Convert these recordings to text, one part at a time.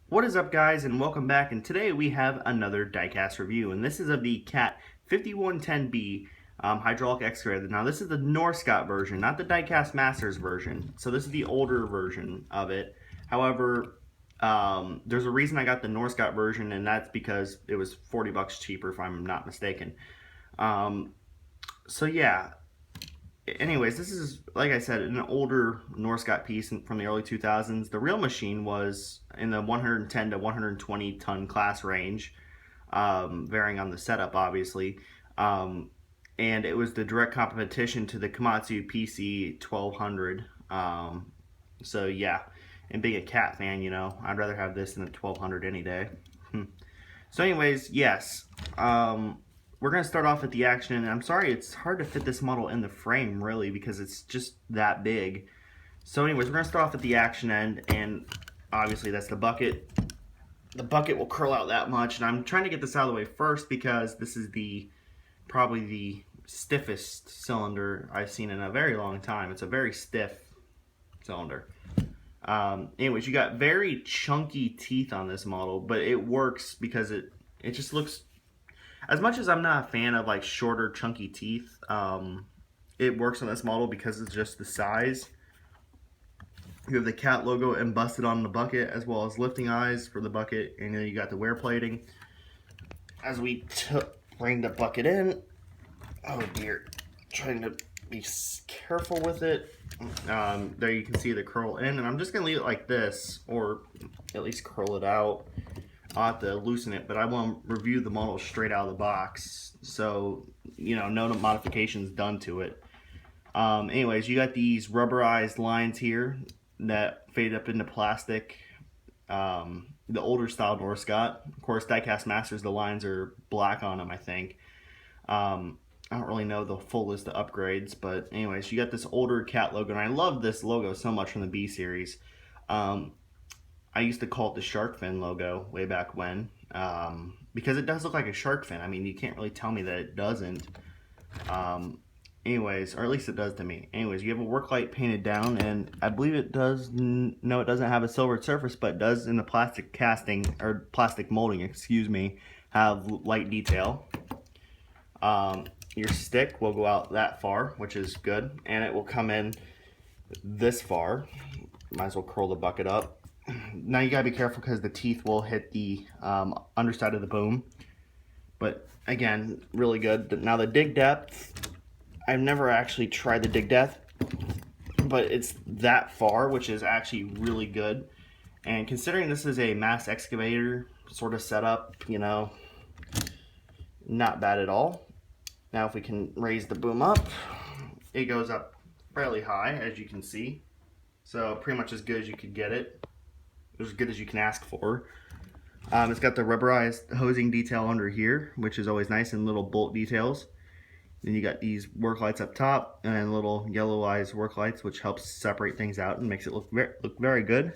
What is up, guys, and welcome back. And today we have another diecast review, and this is of the Cat 5110B hydraulic excavator. Now, this is the Norscot version, not the Diecast Masters version. So this is the older version of it. However, there's a reason I got the Norscot version, and that's because it was 40 bucks cheaper, if I'm not mistaken. Um, so yeah, anyways, this is, like I said, an older Norscot piece from the early 2000s. The real machine was in the 110 to 120 ton class range, varying on the setup, obviously. And it was the direct competition to the Komatsu PC 1200. So yeah, and being a cat fan, I'd rather have this than a 1200 any day. So anyways, yes. We're going to start off with the action, and I'm sorry it's hard to fit this model in the frame, really, because it's just that big. So anyways, we're going to start off at the action end, and obviously that's the bucket. The bucket will curl out that much, and I'm trying to get this out of the way first because this is probably the stiffest cylinder I've seen in a very long time. It's a very stiff cylinder. Anyways, you got very chunky teeth on this model, but it works because it just looks, as much as I'm not a fan of like shorter chunky teeth, it works on this model because it's just the size. You have the cat logo embossed on the bucket, as well as lifting eyes for the bucket, and then you got the wear plating. As we bring the bucket in, oh dear, trying to be careful with it. There you can see the curl in, and I'm just gonna leave it like this, or at least curl it out. I'll have to loosen it, but I want to review the model straight out of the box, so no modifications done to it. Anyways, you got these rubberized lines here that fade up into plastic. The older style Norscot, of course, Diecast Masters, the lines are black on them, I think. I don't really know the full list of upgrades, but anyways, you got this older cat logo, and I love this logo so much from the B series. I used to call it the shark fin logo way back when, because it does look like a shark fin. I mean, you can't really tell me that it doesn't. Anyways, or at least it does to me. Anyways, you have a work light painted down, and I believe it does, no, it doesn't have a silvered surface, but it does in the plastic casting, or plastic molding, excuse me, have light detail. Your stick will go out that far, which is good, and it will come in this far. Might as well curl the bucket up. Now you gotta be careful because the teeth will hit the underside of the boom. But again, really good. Now the dig depth, I've never actually tried the dig depth, but it's that far, which is actually really good. And considering this is a mass excavator sort of setup, not bad at all. Now if we can raise the boom up, it goes up fairly high, as you can see. So pretty much as good as you could get it. As good as you can ask for. It's got the rubberized hosing detail under here, which is always nice, and little bolt details. Then you got these work lights up top, and then little yellow eyes work lights, which helps separate things out and makes it look very good.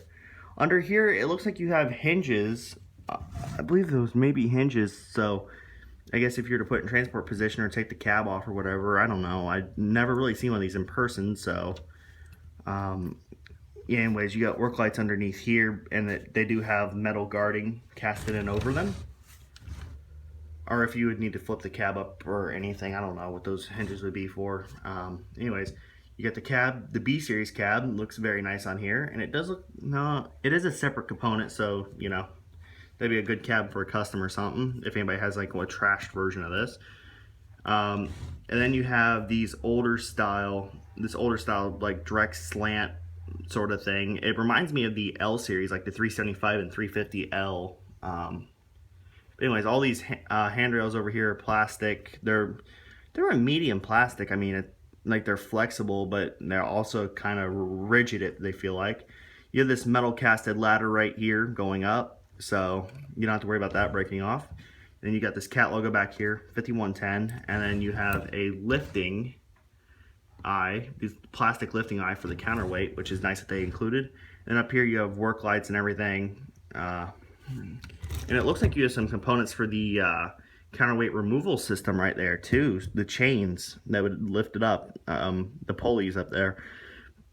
Under here, it looks like you have hinges. I believe those may be hinges, so I guess if you're to put it in transport position or take the cab off or whatever, I don't know. I've never really seen one of these in person, so yeah, anyways, you got work lights underneath here, and they do have metal guarding casted in over them. Or if you would need to flip the cab up or anything, I don't know what those hinges would be for. Anyways, you got the cab, the B series cab looks very nice on here, and it does look, no, it is a separate component, so that'd be a good cab for a custom or something if anybody has like a trashed version of this. And then you have these older style like direct slant sort of thing. It reminds me of the L series, like the 375 and 350L. Anyways, all these handrails over here are plastic. They're a medium plastic. I mean, like they're flexible, but they're also kind of rigid. They feel like you have this metal casted ladder right here going up, so you don't have to worry about that breaking off. Then you got this cat logo back here, 5110, and then you have a lifting eye, this plastic lifting eye for the counterweight, which is nice that they included. And up here you have work lights and everything. And it looks like you have some components for the counterweight removal system right there too. The chains that would lift it up, the pulleys up there.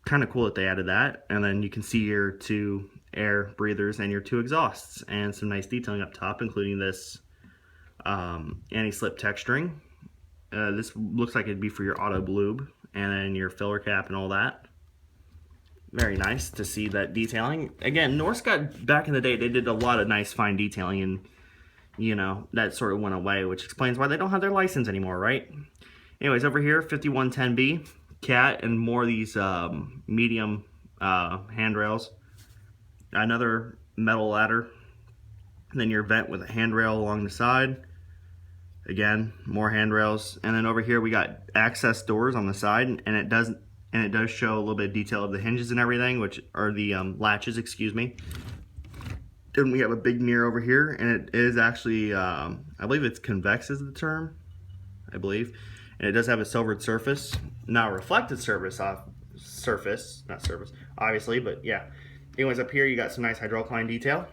Kind of cool that they added that. And then you can see here too air breathers and your 2 exhausts, and some nice detailing up top, including this anti-slip texturing. This looks like it'd be for your auto lube, and then your filler cap and all that. Very nice to see that detailing. Again, Norscot, back in the day, they did a lot of nice fine detailing, and you know, that sort of went away, which explains why they don't have their license anymore, right? Anyways, over here, 5110B, Cat, and more of these medium handrails. Another metal ladder. And then your vent with a handrail along the side. Again, more handrails. And then over here we got access doors on the side, and it does show a little bit of detail of the hinges and everything, which are the latches, excuse me. Then we have a big mirror over here, and it is actually, I believe it's convex is the term, I believe. And it does have a silvered surface, not a reflected surface, obviously, but yeah. Anyways, up here you got some nice hydraulic line detail,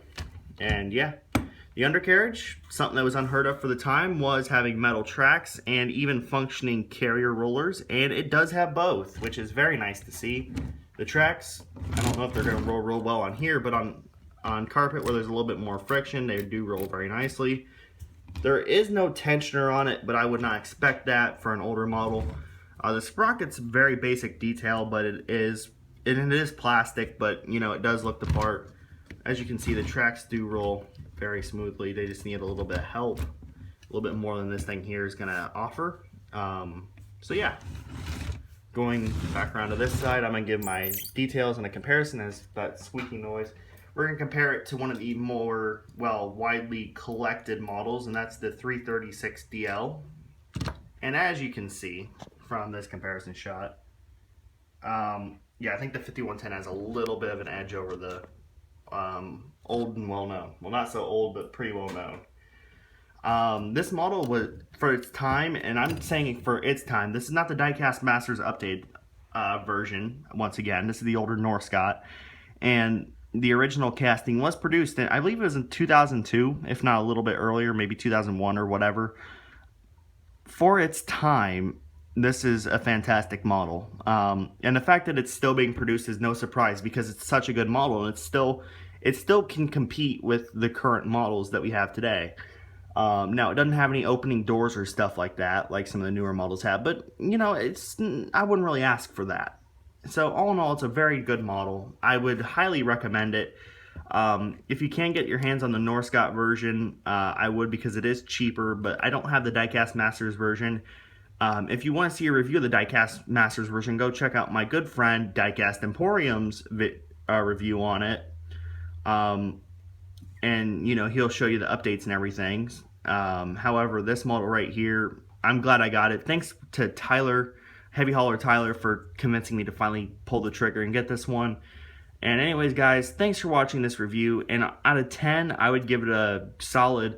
and yeah. The undercarriage, something that was unheard of for the time, was having metal tracks and even functioning carrier rollers, and it does have both, which is very nice to see. The tracks, I don't know if they're going to roll real well on here, but on carpet where there's a little bit more friction, they do roll very nicely. There is no tensioner on it, but I would not expect that for an older model. The sprocket's very basic detail, but it is plastic, but you know, it does look the part. As you can see, the tracks do roll very smoothly. They just need a little bit of help, a little bit more than this thing here is gonna offer. So yeah, going back around to this side, I'm gonna give my details and a comparison as that squeaky noise. We're gonna compare it to one of the more, well, widely collected models, and that's the 336DL. And as you can see from this comparison shot, yeah, I think the 5110 has a little bit of an edge over the old and well-known. Well, not so old, but pretty well-known. This model was, for its time, and I'm saying for its time, this is not the Diecast Masters update version, once again. This is the older Norscot. And the original casting was produced in, I believe it was in 2002, if not a little bit earlier, maybe 2001 or whatever. For its time, this is a fantastic model. And the fact that it's still being produced is no surprise, because it's such a good model, and it still can compete with the current models that we have today. Now, it doesn't have any opening doors or stuff like that, like some of the newer models have, but, you know, I wouldn't really ask for that. So, all in all, it's a very good model. I would highly recommend it. If you can get your hands on the Norscot version, I would, because it is cheaper, but I don't have the Diecast Masters version. If you want to see a review of the Diecast Masters version, go check out my good friend Diecast Emporium's review on it. And, you know, he'll show you the updates and everything. However, this model right here, I'm glad I got it. Thanks to Tyler, Heavy Hauler Tyler, for convincing me to finally pull the trigger and get this one. And anyways, guys, thanks for watching this review. And out of 10, I would give it a solid,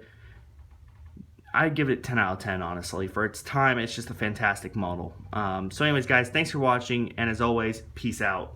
I'd give it 10 out of 10, honestly. For its time, it's just a fantastic model. So anyways, guys, thanks for watching. And as always, peace out.